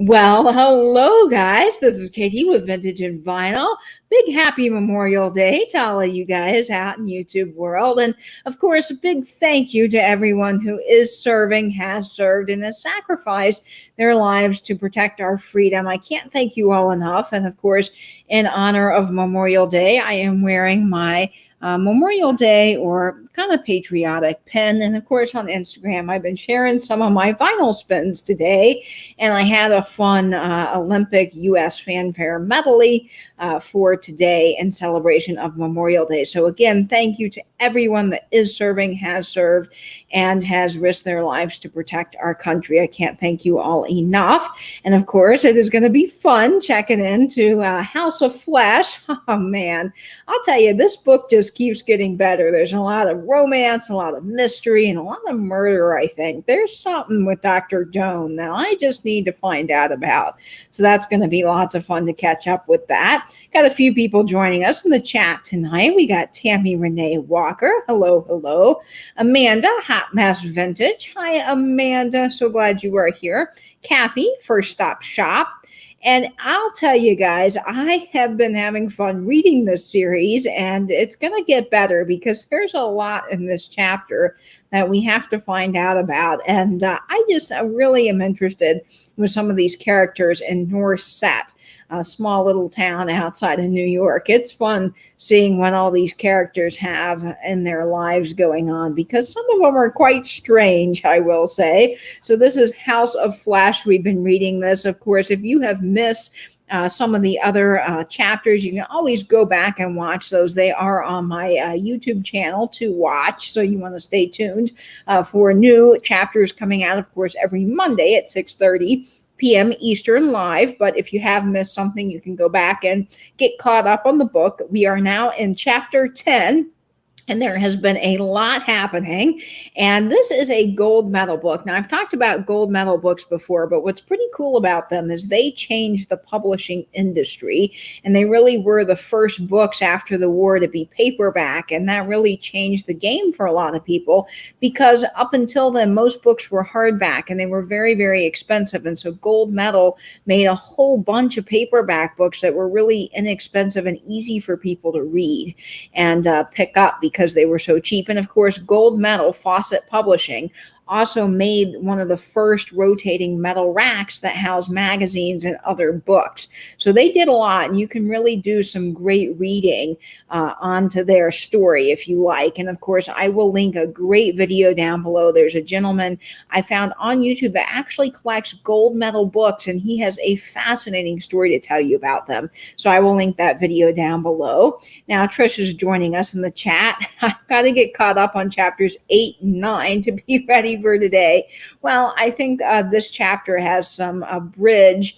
Well, hello, guys. This is Katie with Vintage and Vinyl. Big happy Memorial Day to all of you guys out in YouTube world. And of course, a big thank you to everyone who is serving, has served, and has sacrificed their lives to protect our freedom. I can't thank you all enough. And of course, in honor of Memorial Day, I am wearing my Memorial Day or kind of patriotic pin. And of course, on Instagram, I've been sharing some of my vinyl spins today. And I had a fun Olympic U.S. fanfare medley for today in celebration of Memorial Day. So again, thank you to everyone that is serving, has served, and has risked their lives to protect our country. I can't thank you all enough. And of course, it is going to be fun checking into House of Flesh. Oh, man. I'll tell you, this book just keeps getting better. There's a lot of romance, a lot of mystery, and a lot of murder, I think. There's something with Dr. Doan that I just need to find out about. So that's going to be lots of fun to catch up with that. Got a few people joining us in the chat tonight. We got Tammy Renee Walker. Hello, hello. Amanda, Hot Mess Vintage. Hi, Amanda. So glad you are here. Kathy, First Stop Shop. And I'll tell you guys, I have been having fun reading this series, and it's going to get better because there's a lot in this chapter that we have to find out about. And I really am interested with some of these characters in North Set, a small little town outside of New York. It's fun seeing what all these characters have in their lives going on because some of them are quite strange, I will say. So this is House of Flesh. We've been reading this. Of course, if you have missed some of the other chapters, you can always go back and watch those. They are on my YouTube channel to watch, so you want to stay tuned for new chapters coming out, of course, every Monday at 6:30 p.m. Eastern live. But if you have missed something, you can go back and get caught up on the book. We are now in chapter 10. And there has been a lot happening. And this is a gold medal book. Now, I've talked about gold medal books before, but what's pretty cool about them is they changed the publishing industry. And they really were the first books after the war to be paperback. And that really changed the game for a lot of people because up until then, most books were hardback and they were very, very expensive. And so gold medal made a whole bunch of paperback books that were really inexpensive and easy for people to read and pick up because they were so cheap. And of course, gold medal, Fawcett Publishing, also made one of the first rotating metal racks that house magazines and other books. So they did a lot, and you can really do some great reading onto their story if you like. And of course, I will link a great video down below. There's a gentleman I found on YouTube that actually collects gold medal books, and he has a fascinating story to tell you about them. So I will link that video down below. Now, Trish is joining us in the chat. I've got to get caught up on chapters 8 and 9 to be ready for today. Well, I think this chapter has some bridge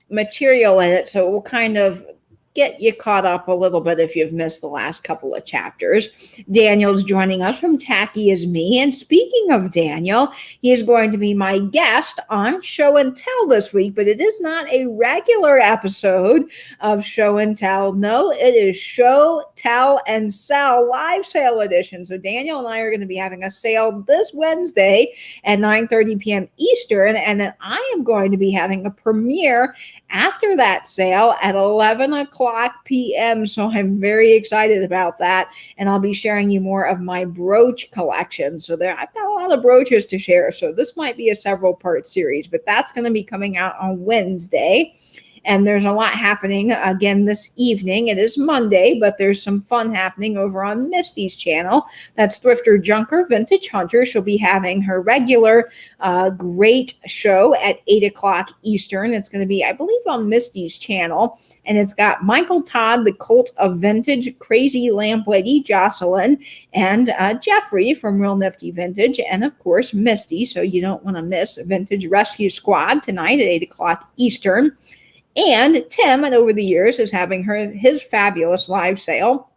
material in it, so it will kind of get you caught up a little bit if you've missed the last couple of chapters. Daniel's joining us from Tacky Is Me. And speaking of Daniel, he is going to be my guest on Show and Tell this week, but it is not a regular episode of Show and Tell. No, it is Show, Tell, and Sell live sale edition. So Daniel and I are going to be having a sale this Wednesday at 9:30 p.m. Eastern, and then I am going to be having a premiere after that sale at 11 o'clock p.m. So I'm very excited about that. And I'll be sharing you more of my brooch collection. So I've got a lot of brooches to share. So this might be a several part series, but that's going to be coming out on Wednesday. And there's a lot happening again this evening. It is Monday, but there's some fun happening over on Misty's channel. That's Thrifter Junker Vintage Hunter. She'll be having her regular great show at 8 o'clock Eastern. It's going to be, I believe, on Misty's channel. And it's got Michael Todd, the Cult of Vintage, Crazy Lamp Lady, Jocelyn, and Jeffrey from Real Nifty Vintage. And, of course, Misty. So you don't want to miss Vintage Rescue Squad tonight at 8 o'clock Eastern. And Tim, and over the years, is having his fabulous live sale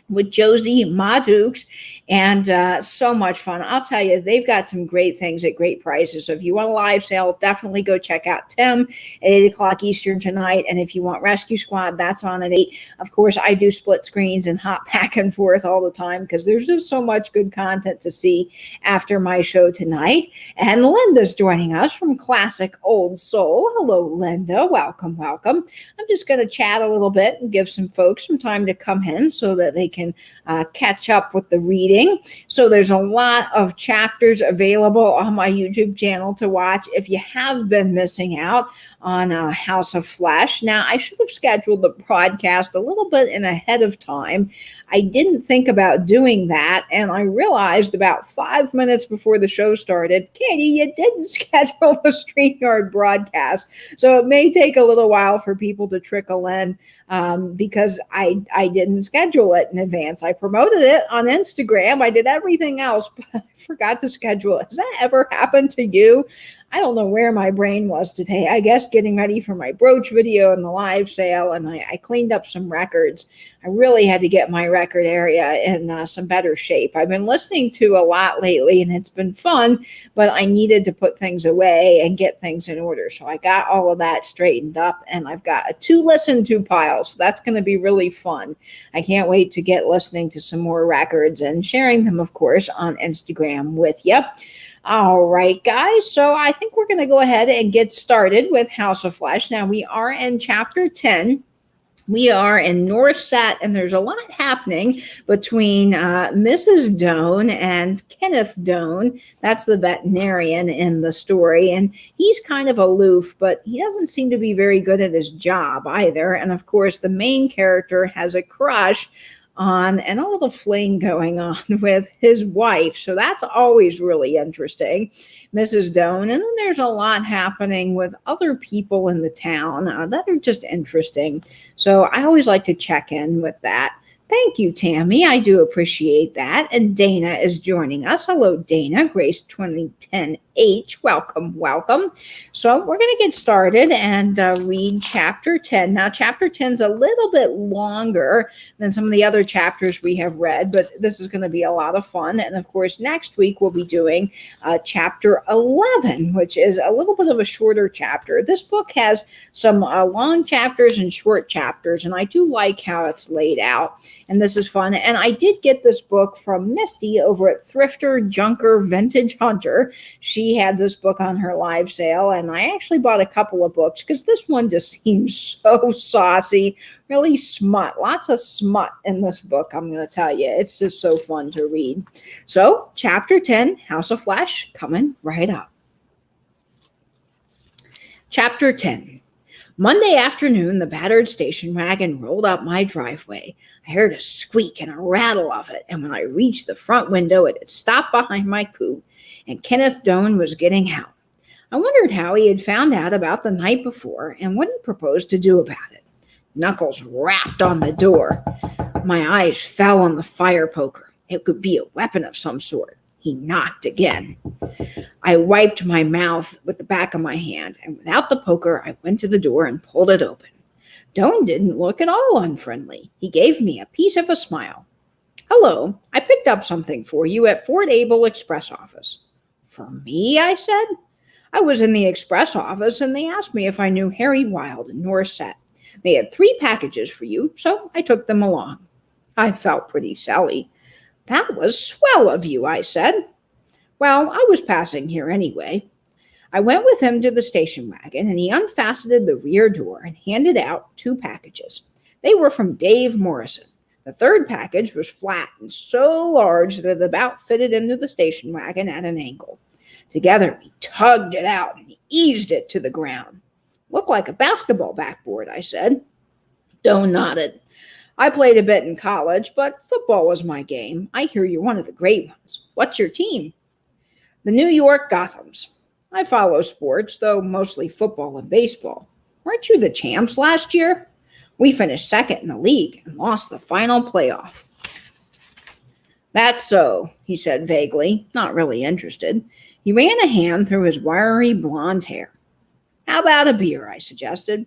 with Josie Madukes, and so much fun. I'll tell you, they've got some great things at great prices. So if you want a live sale, definitely go check out Tim at 8 o'clock Eastern tonight. And if you want Rescue Squad, that's on at 8. Of course, I do split screens and hop back and forth all the time because there's just so much good content to see after my show tonight. And Linda's joining us from Classic Old Soul. Hello, Linda. Welcome, welcome. I'm just going to chat a little bit and give some folks some time to come in so that they can catch up with the reading. So there's a lot of chapters available on my YouTube channel to watch if you have been missing out on House of Flesh. Now, I should have scheduled the broadcast a little bit in ahead of time. I didn't think about doing that, and I realized about 5 minutes before the show started, Katie, you didn't schedule the StreamYard broadcast. So it may take a little while for people to trickle in because I didn't schedule it in advance. I promoted it on Instagram. I did everything else, but I forgot to schedule it. Has that ever happened to you? I don't know where my brain was today. I guess getting ready for my brooch video and the live sale, and I cleaned up some records. I really had to get my record area in some better shape. I've been listening to a lot lately, and it's been fun, but I needed to put things away and get things in order. So I got all of that straightened up, and I've got a to listen to pile. So that's going to be really fun. I can't wait to get listening to some more records and sharing them, of course, on Instagram with you. All right, guys. So I think we're going to go ahead and get started with House of Flesh. Now, we are in chapter 10. We are in North Set, and there's a lot happening between Mrs. Doan and Kenneth Doan. That's the veterinarian in the story, and he's kind of aloof, but he doesn't seem to be very good at his job either. And of course, the main character has a crush on and a little fling going on with his wife. So that's always really interesting, Mrs. Doan. And then there's a lot happening with other people in the town that are just interesting. So I always like to check in with that. Thank you, Tammy. I do appreciate that. And Dana is joining us. Hello, Dana. Grace 2010H. Welcome, welcome. So we're going to get started and read chapter 10. Now, chapter 10 is a little bit longer than some of the other chapters we have read, but this is going to be a lot of fun. And of course, next week we'll be doing chapter 11, which is a little bit of a shorter chapter. This book has some long chapters and short chapters, and I do like how it's laid out. And this is fun. And I did get this book from Misty over at Thrifter Junker Vintage Hunter. She had this book on her live sale, and I actually bought a couple of books because this one just seems so saucy, really smut. Lots of smut in this book, I'm going to tell you. It's just so fun to read. So, chapter 10, House of Flesh, coming right up. Chapter 10. Monday afternoon, the battered station wagon rolled up my driveway. I heard a squeak and a rattle of it, and when I reached the front window, it had stopped behind my coupe, and Kenneth Doan was getting out. I wondered how he had found out about the night before and what he proposed to do about it. Knuckles rapped on the door. My eyes fell on the fire poker. It could be a weapon of some sort. He knocked again. I wiped my mouth with the back of my hand, and without the poker, I went to the door and pulled it open. Doan didn't look at all unfriendly. He gave me a piece of a smile. Hello, I picked up something for you at Fort Able Express office. For me, I said. I was in the express office, and they asked me if I knew Harry Wild in North Set. They had 3 packages for you, so I took them along. I felt pretty silly. That was swell of you, I said. Well, I was passing here anyway. I went with him to the station wagon, and he unfastened the rear door and handed out 2 packages. They were from Dave Morrison. The 3rd package was flat and so large that it about fitted into the station wagon at an angle. Together, we tugged it out and eased it to the ground. Looked like a basketball backboard, I said. Doan nodded. I played a bit in college, but football was my game. I hear you're one of the great ones. What's your team? The New York Gothams. I follow sports, though mostly football and baseball. Weren't you the champs last year? We finished 2nd in the league and lost the final playoff. That's so, he said vaguely, not really interested. He ran a hand through his wiry blonde hair. How about a beer, I suggested.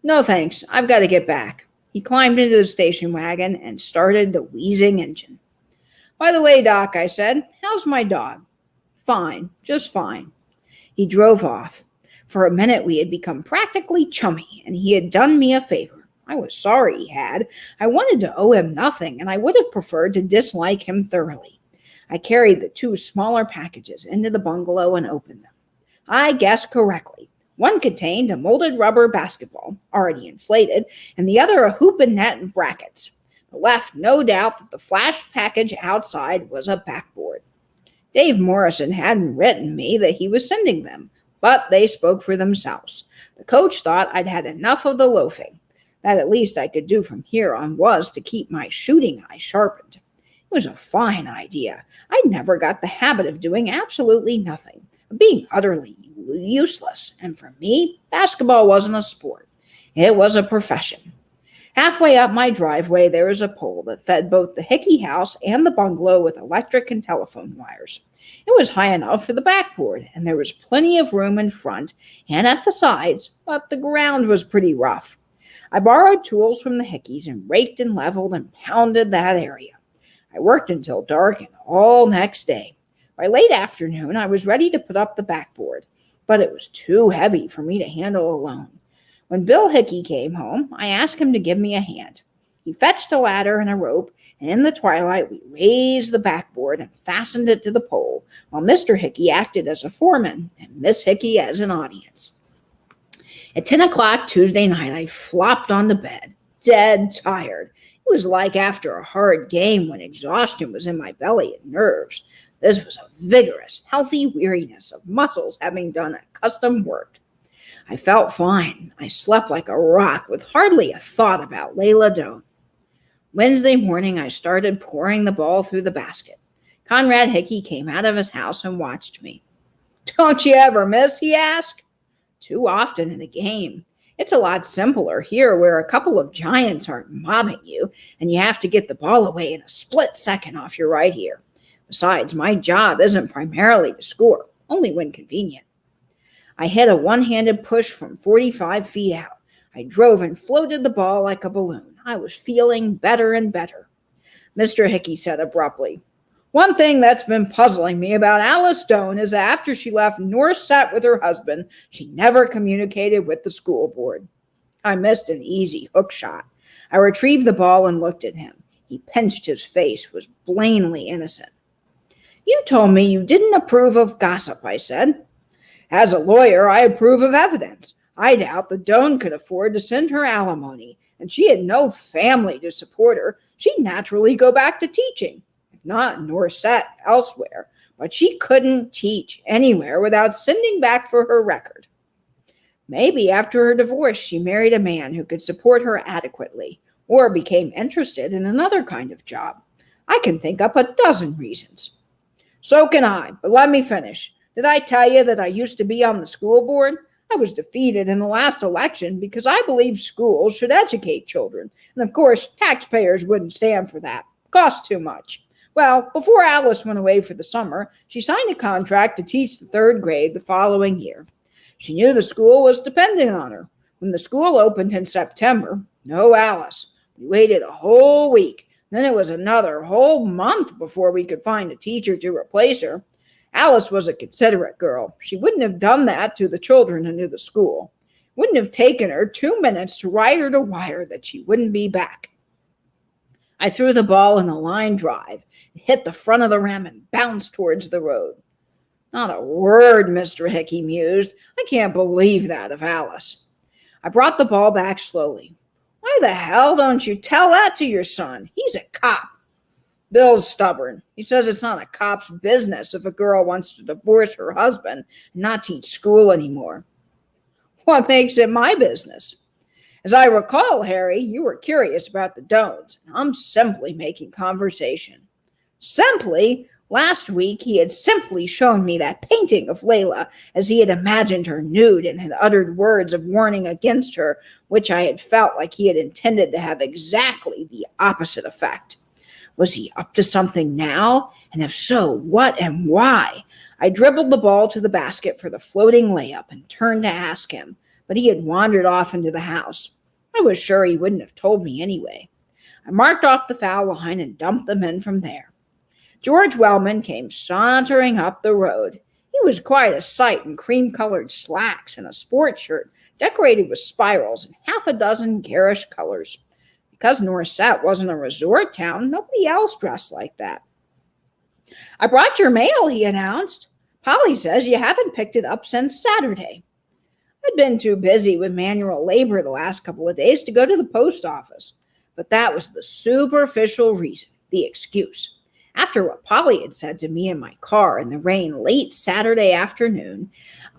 No thanks, I've got to get back. He climbed into the station wagon and started the wheezing engine. "By the way, Doc," I said, "how's my dog?" "Fine, just fine." He drove off. For a minute we had become practically chummy, and he had done me a favor. I was sorry he had. I wanted to owe him nothing, and I would have preferred to dislike him thoroughly. I carried the two smaller packages into the bungalow and opened them. I guessed correctly. One contained a molded rubber basketball, already inflated, and the other a hoop and net and brackets. There left no doubt that the flash package outside was a backboard. Dave Morrison hadn't written me that he was sending them, but they spoke for themselves. The coach thought I'd had enough of the loafing. That at least I could do from here on was to keep my shooting eye sharpened. It was a fine idea. I'd never got the habit of doing absolutely nothing, of being utterly useless, and for me, basketball wasn't a sport. It was a profession. Halfway up my driveway, there was a pole that fed both the Hickey house and the bungalow with electric and telephone wires. It was high enough for the backboard, and there was plenty of room in front and at the sides, but the ground was pretty rough. I borrowed tools from the Hickeys and raked and leveled and pounded that area. I worked until dark and all next day. By late afternoon, I was ready to put up the backboard, but it was too heavy for me to handle alone. When Bill Hickey came home, I asked him to give me a hand. He fetched a ladder and a rope, and in the twilight we raised the backboard and fastened it to the pole, while Mr. Hickey acted as a foreman and Miss Hickey as an audience. At 10 o'clock Tuesday night, I flopped on the bed, dead tired. It was like after a hard game when exhaustion was in my belly and nerves. This was a vigorous, healthy weariness of muscles having done accustomed work. I felt fine. I slept like a rock with hardly a thought about Layla Doan. Wednesday morning, I started pouring the ball through the basket. Conrad Hickey came out of his house and watched me. "Don't you ever miss?" he asked. "Too often in a game. It's a lot simpler here where a couple of giants aren't mobbing you, and you have to get the ball away in a split second off your right ear. Besides, my job isn't primarily to score, only when convenient." I hit a one-handed push from 45 feet out. I drove and floated the ball like a balloon. I was feeling better and better. Mr. Hickey said abruptly, "One thing that's been puzzling me about Alice Doan is that after she left North Set with her husband, she never communicated with the school board." I missed an easy hook shot. I retrieved the ball and looked at him. He pinched his face, was plainly innocent. "You told me you didn't approve of gossip," I said. "As a lawyer, I approve of evidence. I doubt that Doan could afford to send her alimony, and she had no family to support her. She'd naturally go back to teaching, if not in North Set, elsewhere, but she couldn't teach anywhere without sending back for her record. Maybe after her divorce, she married a man who could support her adequately, or became interested in another kind of job. I can think up a dozen reasons." "So can I, but let me finish. Did I tell you that I used to be on the school board? I was defeated in the last election because I believe schools should educate children. And of course, taxpayers wouldn't stand for that. Cost too much. Well, before Alice went away for the summer, she signed a contract to teach the third grade the following year. She knew the school was dependent on her. When the school opened in September, no Alice. We waited a whole week. Then it was another whole month before we could find a teacher to replace her. Alice was a considerate girl. She wouldn't have done that to the children who knew the school. It wouldn't have taken her 2 minutes to write her to wire that she wouldn't be back. I threw the ball in a line drive. It hit the front of the rim and bounced towards the road. "Not a word," Mr. Hickey mused. "I can't believe that of Alice." I brought the ball back slowly. "Why the hell don't you tell that to your son? He's a cop." "Bill's stubborn. He says it's not a cop's business if a girl wants to divorce her husband and not teach school anymore." "What makes it my business?" "As I recall, Harry, you were curious about the Doans. I'm simply making conversation." "Simply? Last week he had simply shown me that painting of Layla as he had imagined her nude and had uttered words of warning against her, which I had felt like he had intended to have exactly the opposite effect. Was he up to something now? And if so, what and why? I dribbled the ball to the basket for the floating layup and turned to ask him, but he had wandered off into the house. I I was sure he wouldn't have told me anyway. I marked off the foul line and dumped them in from there. George Wellman came sauntering up the road. He was quite a sight in cream-colored slacks and a sports shirt decorated with spirals and half a dozen garish colors. Because Norset wasn't a resort town, nobody else dressed like that. "I brought your mail," he announced. "Polly says you haven't picked it up since Saturday." I'd been too busy with manual labor the last couple of days to go to the post office, but that was the superficial reason, the excuse. After what Polly had said to me in my car in the rain late Saturday afternoon,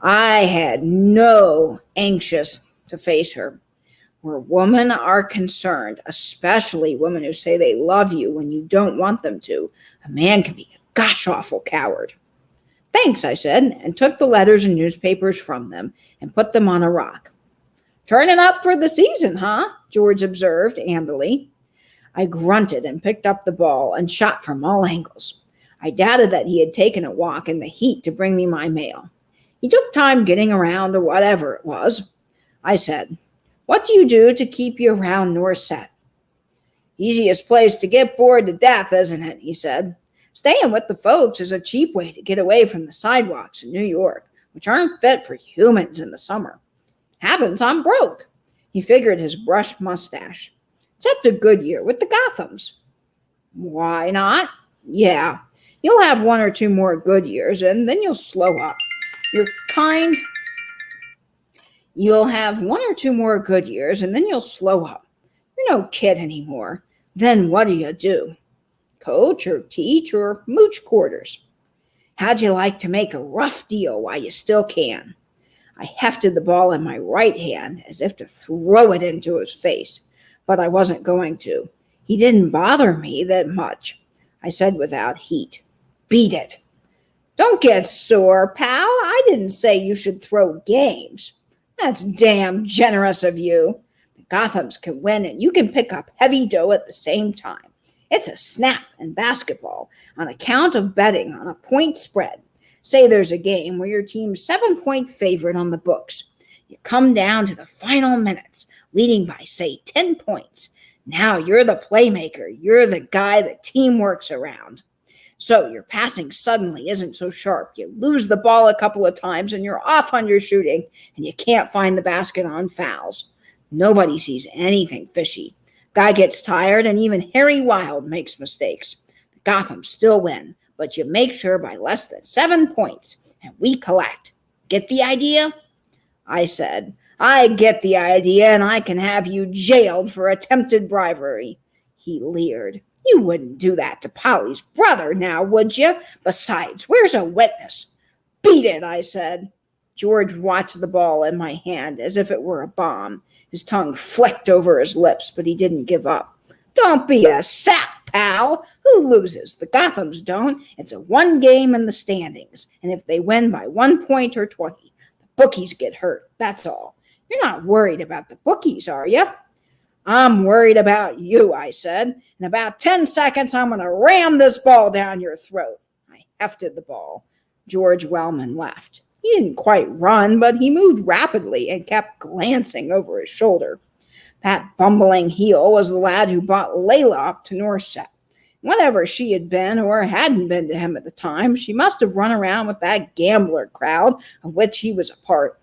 I had no anxious to face her. Where women are concerned, especially women who say they love you when you don't want them to, a man can be a gosh awful coward. "Thanks," I said, and took the letters and newspapers from them and put them on a rock. "Turning up for the season, huh?" George observed ambily. I grunted and picked up the ball and shot from all angles. I doubted that he had taken a walk in the heat to bring me my mail. He took time getting around to whatever it was. I said, "What do you do to keep you around Norset?" "Easiest place to get bored to death, isn't it?" he said. "Staying with the folks is a cheap way to get away from the sidewalks in New York, which aren't fit for humans in the summer. Happens I'm broke." He figured his brushed mustache. "Except a good year with the Gothams." "Why not?" "Yeah, you'll have one or two more good years, and then you'll slow up. You'll have one or two more good years, and then you'll slow up. You're no kid anymore. Then what do? Coach or teach or mooch quarters? How'd you like to make a rough deal while you still can?" I hefted the ball in my right hand as if to throw it into his face, but I wasn't going to. He didn't bother me that much. I said without heat, "Beat it." "Don't get sore, pal. I didn't say you should throw games." "That's damn generous of you. The Gothams can win and you can pick up heavy dough at the same time. It's a snap in basketball on account of betting on a point spread. Say there's a game where your team's 7-point favorite on the books. You come down to the final minutes, leading by, say, 10 points. Now you're the playmaker. You're the guy the team works around. So your passing suddenly isn't so sharp. You lose the ball a couple of times and you're off on your shooting and you can't find the basket on fouls. Nobody sees anything fishy. Guy gets tired and even Harry Wild makes mistakes. The Gotham still win, but you make sure by less than 7 points and we collect. Get the idea?" I said, "I get the idea, and I can have you jailed for attempted bribery." He leered. "You wouldn't do that to Polly's brother now, would you? Besides, where's a witness?" "Beat it," I said. George watched the ball in my hand as if it were a bomb. His tongue flicked over his lips, but he didn't give up. "Don't be a sap, pal. Who loses? The Gothams don't. It's a one game in the standings, and if they win by 1 point or 20, the bookies get hurt. That's all. You're not worried about the bookies, are you?" "I'm worried about you," I said. "In about 10 seconds, I'm going to ram this ball down your throat." I hefted the ball. George Wellman left. He didn't quite run, but he moved rapidly and kept glancing over his shoulder. That bumbling heel was the lad who brought Layla up to Norset. Whatever she had been or hadn't been to him at the time, she must have run around with that gambler crowd of which he was a part.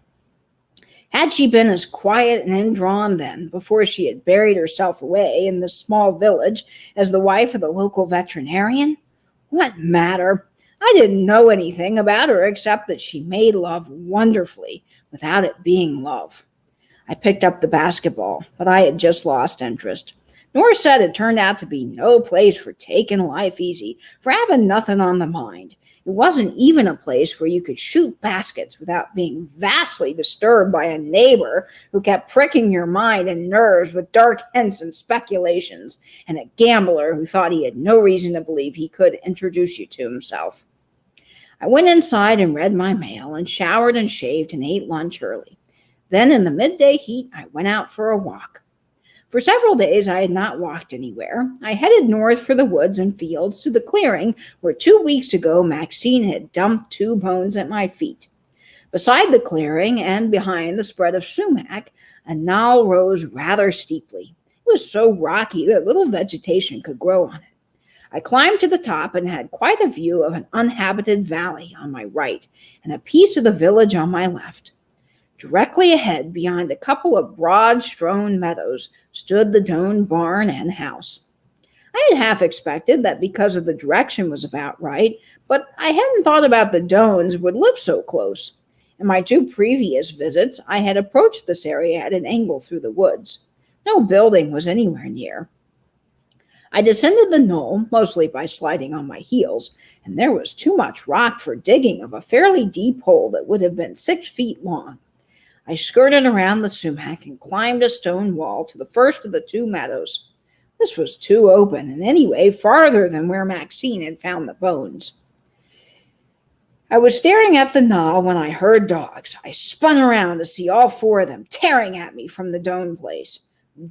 Had she been as quiet and indrawn then, before she had buried herself away in this small village as the wife of the local veterinarian? What matter? I didn't know anything about her except that she made love wonderfully without it being love. I picked up the basketball, but I had just lost interest. Norset had turned out to be no place for taking life easy, for having nothing on the mind. It wasn't even a place where you could shoot baskets without being vastly disturbed by a neighbor who kept pricking your mind and nerves with dark hints and speculations, and a gambler who thought he had no reason to believe he could introduce you to himself. I went inside and read my mail and showered and shaved and ate lunch early. Then in the midday heat, I went out for a walk. For several days I had not walked anywhere. I headed north for the woods and fields to the clearing where 2 weeks ago Maxine had dumped 2 bones at my feet. Beside the clearing and behind the spread of sumac, A knoll rose rather steeply. It was so rocky that little vegetation could grow on it. I climbed to the top and had quite a view of an uninhabited valley on my right and a piece of the village on my left. Directly ahead, beyond a couple of broad-strewn meadows, stood the Doane barn and house. I had half expected that because of the direction was about right, but I hadn't thought about the Doanes would live so close. In my 2 previous visits, I had approached this area at an angle through the woods. No building was anywhere near. I descended the knoll, mostly by sliding on my heels, and there was too much rock for digging of a fairly deep hole that would have been 6 feet long. I skirted around the sumac and climbed a stone wall to the first of the 2 meadows. This was too open, and anyway, farther than where Maxine had found the bones. I was staring at the knoll when I heard dogs. I spun around to see all 4 of them tearing at me from the Doane place.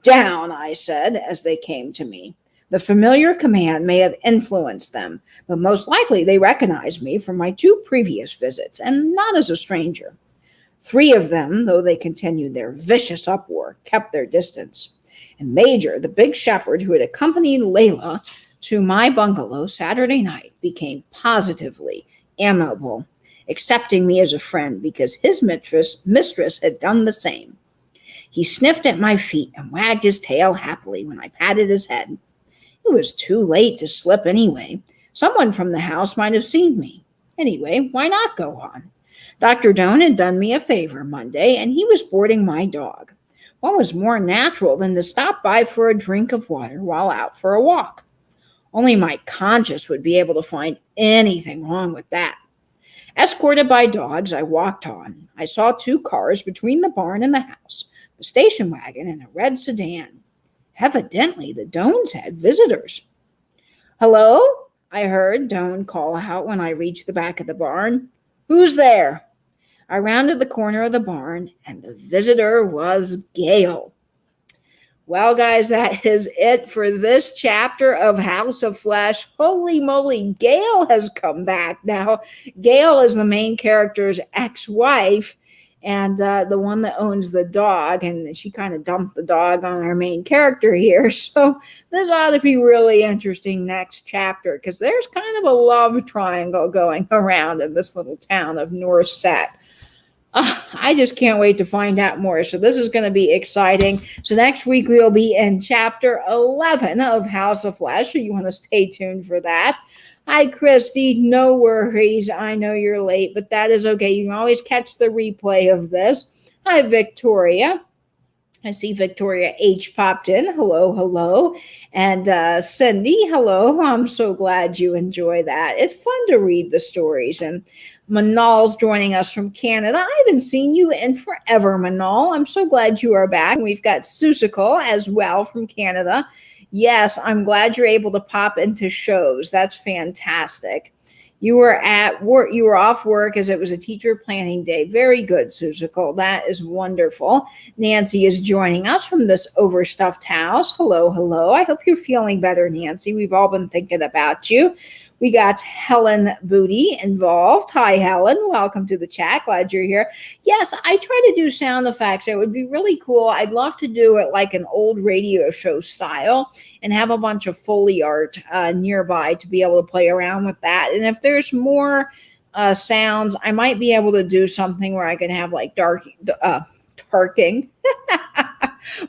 "Down," I said as they came to me. The familiar command may have influenced them, but most likely they recognized me from my 2 previous visits, and not as a stranger. 3 of them, though they continued their vicious uproar, kept their distance. And Major, the big shepherd who had accompanied Layla to my bungalow Saturday night, became positively amiable, accepting me as a friend because his mistress had done the same. He sniffed at my feet and wagged his tail happily when I patted his head. It was too late to slip anyway. Someone from the house might have seen me. Anyway, why not go on? Dr. Doane had done me a favor Monday, and he was boarding my dog. What was more natural than to stop by for a drink of water while out for a walk? Only my conscience would be able to find anything wrong with that. Escorted by dogs, I walked on. I saw 2 cars between the barn and the house, the station wagon and a red sedan. Evidently, the Doanes had visitors. "Hello?" I heard Doane call out when I reached the back of the barn. "Who's there?" I rounded the corner of the barn, and the visitor was Gail. Well, guys, that is it for this chapter of House of Flesh. Holy moly, Gail has come back. Now, Gail is the main character's ex-wife, and the one that owns the dog, and she kind of dumped the dog on our main character here. So this ought to be really interesting next chapter, because there's kind of a love triangle going around in this little town of North Set. I just can't wait to find out more. So this is going to be exciting. So next week we'll be in chapter 11 of House of Flesh. So you want to stay tuned for that. Hi, Christy. No worries. I know you're late, but that is okay. You can always catch the replay of this. Hi, Victoria. I see Victoria H. popped in. Hello, hello. And Cindy, hello. I'm so glad you enjoy that. It's fun to read the stories. And Manal's joining us from Canada. I haven't seen you in forever, Manal. I'm so glad you are back. We've got Susical as well from Canada. Yes, I'm glad you're able to pop into shows. That's fantastic. You were at work. You were off work as it was a teacher planning day. Very good, Susical. That is wonderful. Nancy is joining us from this overstuffed house. Hello, hello. I hope you're feeling better, Nancy. We've all been thinking about you. We got Helen Booty involved. Hi, Helen. Welcome to the chat. Glad you're here. Yes, I try to do sound effects. It would be really cool. I'd love to do it like an old radio show style and have a bunch of Foley art nearby to be able to play around with that. And if there's more sounds, I might be able to do something where I can have like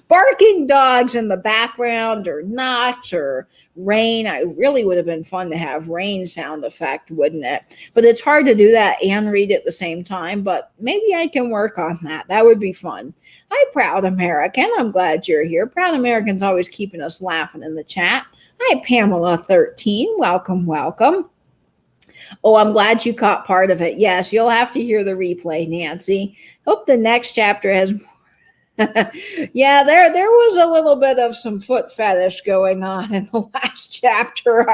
barking dogs in the background, or knocks, or rain. I really would have been fun to have rain sound effect, wouldn't it? But it's hard to do that and read at the same time, but maybe I can work on that. That would be fun. Hi, Proud American. I'm glad you're here. Proud American's always keeping us laughing in the chat. Hi, Pamela 13. Welcome, welcome. Oh, I'm glad you caught part of it. Yes, you'll have to hear the replay, Nancy. Hope the next chapter has more. Yeah, there was a little bit of some foot fetish going on in the last chapter.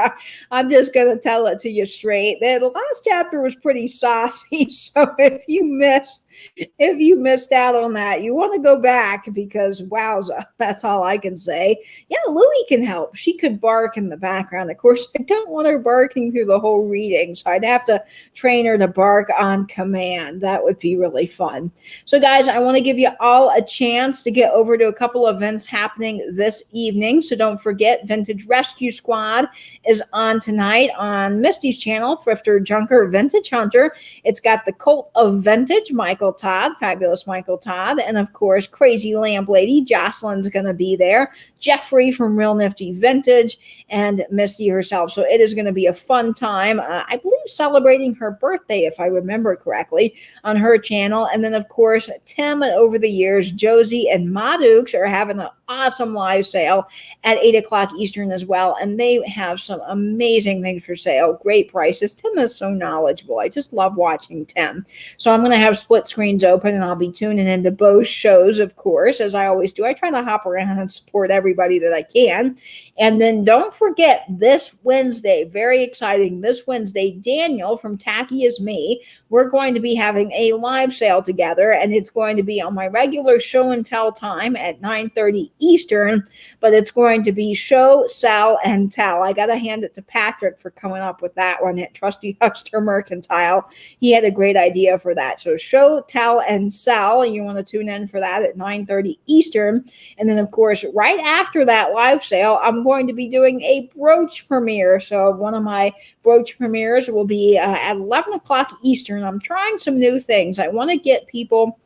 I'm just going to tell it to you straight. The last chapter was pretty saucy, so if you missed If you missed out on that, you want to go back because wowza, that's all I can say. Yeah, Louie can help. She could bark in the background. Of course, I don't want her barking through the whole reading, so I'd have to train her to bark on command. That would be really fun. So, guys, I want to give you all a chance to get over to a couple of events happening this evening. So don't forget, Vintage Rescue Squad is on tonight on Misty's channel, Thrifter Junker Vintage Hunter. It's got the Cult of Vintage, Michael Todd, fabulous Michael Todd, and of course, Crazy Lamp Lady, Jocelyn's going to be there, Jeffrey from Real Nifty Vintage, and Misty herself. So it is going to be a fun time. I believe celebrating her birthday, if I remember correctly, on her channel. And then, of course, Tim, over the years, Josie and Madukes are having an awesome live sale at 8 o'clock Eastern as well. And they have some amazing things for sale, great prices. Tim is so knowledgeable. I just love watching Tim. So I'm going to have split screens open, and I'll be tuning into both shows, of course, as I always do. I try to hop around and support everybody that I can. And then don't forget, this Wednesday, very exciting, this Wednesday, Daniel from Tacky Is Me, we're going to be having a live sale together, and it's going to be on my regular show and tell time at 9:30 Eastern, but it's going to be show, sell, and tell. I got to hand it to Patrick for coming up with that one at Trusty Huckster Mercantile. He had a great idea for that. So show, tell, and sell. You want to tune in for that at 9:30 Eastern. And then, of course, right after that live sale, I'm going to be doing a brooch premiere. So one of my brooch premieres will be at 11 o'clock Eastern. I'm trying some new things. I want to get people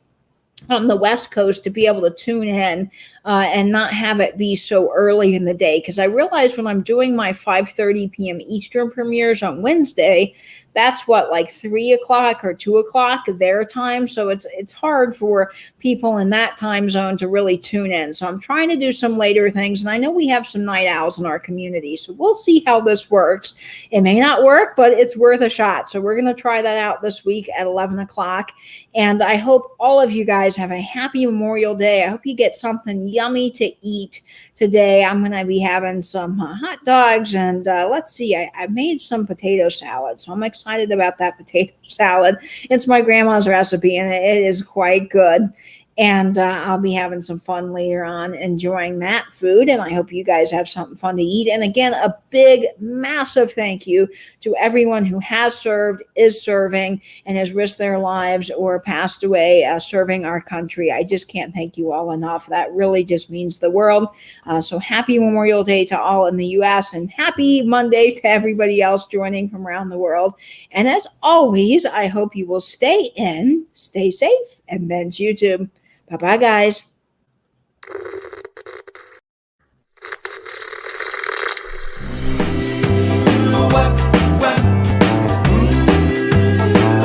on the West Coast to be able to tune in and not have it be so early in the day, because I realize when I'm doing my 5:30 p.m. Eastern premieres on Wednesday, that's what, like 3 o'clock or 2 o'clock their time. So it's hard for people in that time zone to really tune in. So I'm trying to do some later things. And I know we have some night owls in our community. So we'll see how this works. It may not work, but it's worth a shot. So we're going to try that out this week at 11 o'clock. And I hope all of you guys have a happy Memorial Day. I hope you get something yummy to eat today. I'm going to be having some hot dogs, and let's see, I made some potato salad, so I'm excited about that potato salad. It's my grandma's recipe, and it is quite good. And I'll be having some fun later on enjoying that food. And I hope you guys have something fun to eat. And again, a big, massive thank you to everyone who has served, is serving, and has risked their lives or passed away serving our country. I just can't thank you all enough. That really just means the world. So happy Memorial Day to all in the U.S. and happy Monday to everybody else joining from around the world. And as always, I hope you will stay in, stay safe, and Ben's YouTube. Bye-bye, guys. What?